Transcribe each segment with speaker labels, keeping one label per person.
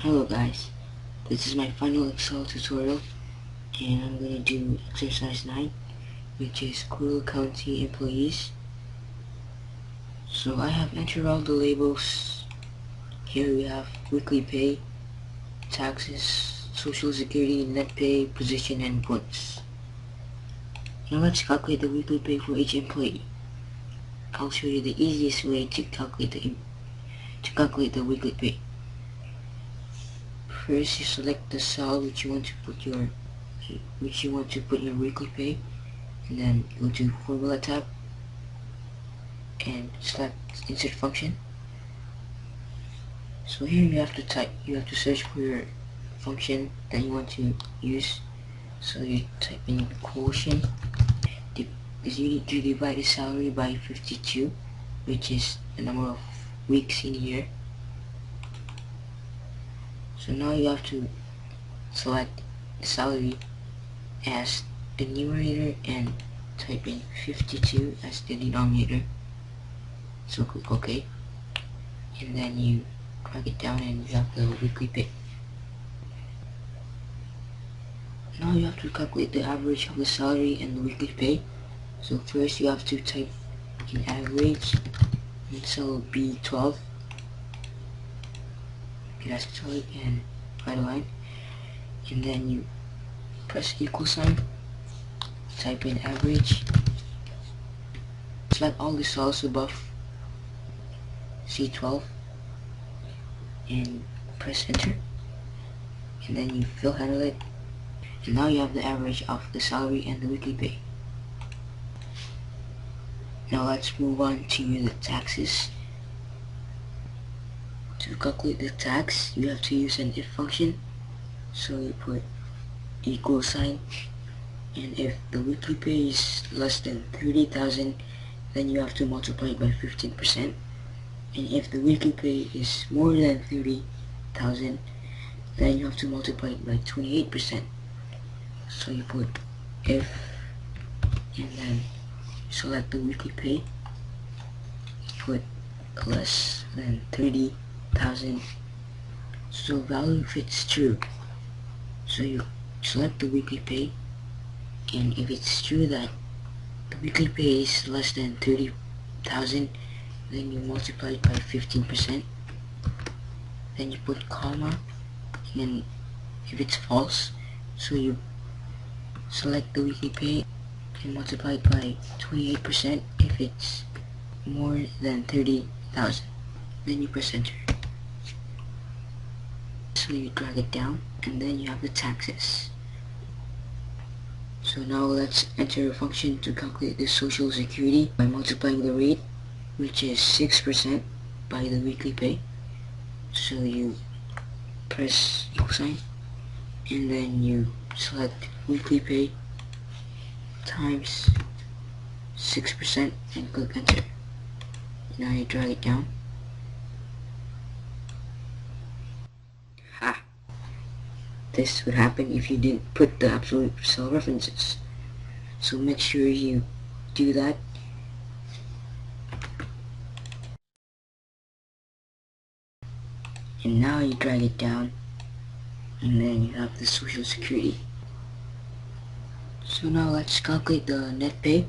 Speaker 1: Hello guys, this is my final Excel tutorial and I'm going to do exercise 9, which is Kuro County employees. So I have entered all the labels. Here we have weekly pay, taxes, social security, net pay, position, and bonus. Now let's calculate the weekly pay for each employee. I'll show you the easiest way to calculate the weekly pay. First, you select the cell which you want to put your weekly pay, and then go to Formula tab and select Insert Function. So here you have to search for your function that you want to use. So you type in quotient. Because you need to divide the salary by 52, which is the number of weeks in a year. So now you have to select the salary as the numerator and type in 52 as the denominator. So click OK, and then you drag it down and you have the weekly pay. Now you have to calculate the average of the salary and the weekly pay. So first you have to type in average in cell B12. Okay, that's solid and write a line, and then you press equal sign, type in average, select all the cells above C12 and press enter, and then you fill handle it, and now you have the average of the salary and the weekly pay. Now let's move on to the taxes. To calculate the tax, you have to use an if function. So you put equal sign, and if the weekly pay is less than 30,000, then you have to multiply it by 15%. And if the weekly pay is more than 30,000, then you have to multiply it by 28%. So you put if, and then select the weekly pay, put less than 30,000, so value if it's true. So you select the weekly pay, and if it's true that the weekly pay is less than 30,000, then you multiply it by 15%. Then you put comma, and then if it's false, so you select the weekly pay and multiply it by 28% if it's more than 30,000. Then you press enter. So you drag it down, and then you have the taxes. So now let's enter a function to calculate the social security by multiplying the rate, which is 6%, by the weekly pay. So you press equal sign, and then you select weekly pay times 6% and click enter. Now you drag it down. This would happen if you didn't put the absolute cell references. So make sure you do that. And now you drag it down, and then you have the social security. So now let's calculate the net pay.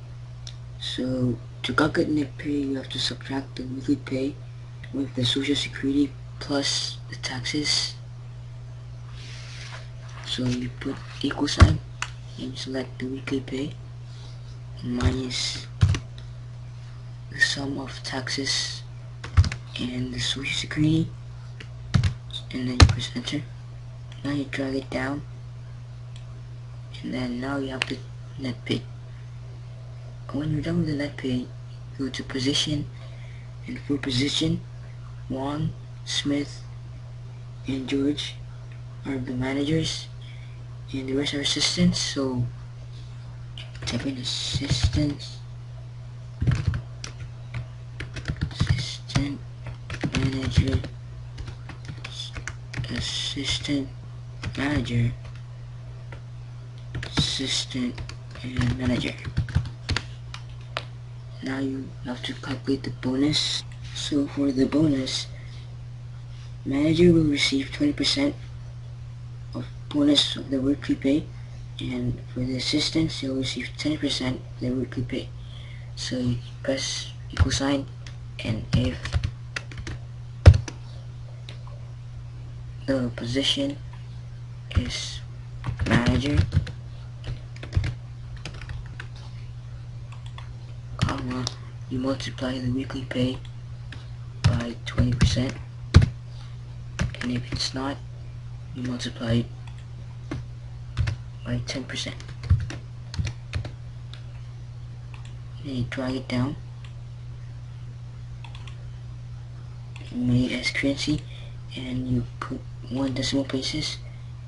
Speaker 1: So to calculate net pay, you have to subtract the weekly pay with the social security plus the taxes. So you put equal sign and select the weekly pay minus the sum of taxes and the social security, and then you press enter. Now you drag it down, and then now you have the net pay. When you're done with the net pay, go to position, and for position, Juan, Smith, and George are the managers, and the rest are assistants. So type in assistant manager, assistant manager, assistant, and manager. Now you have to calculate the bonus. So for the bonus, Manager will receive 20% of bonus of the weekly pay, and for the assistants they'll receive 10% of their weekly pay. So you press equal sign, and if the position is manager, comma, you multiply the weekly pay by 20%, and if it's not, you multiply it by 10%. And you drag it down, you made it as currency, and you put 1 decimal places,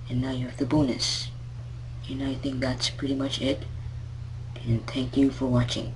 Speaker 1: and now you have the bonus. And I think that's pretty much it, and thank you for watching.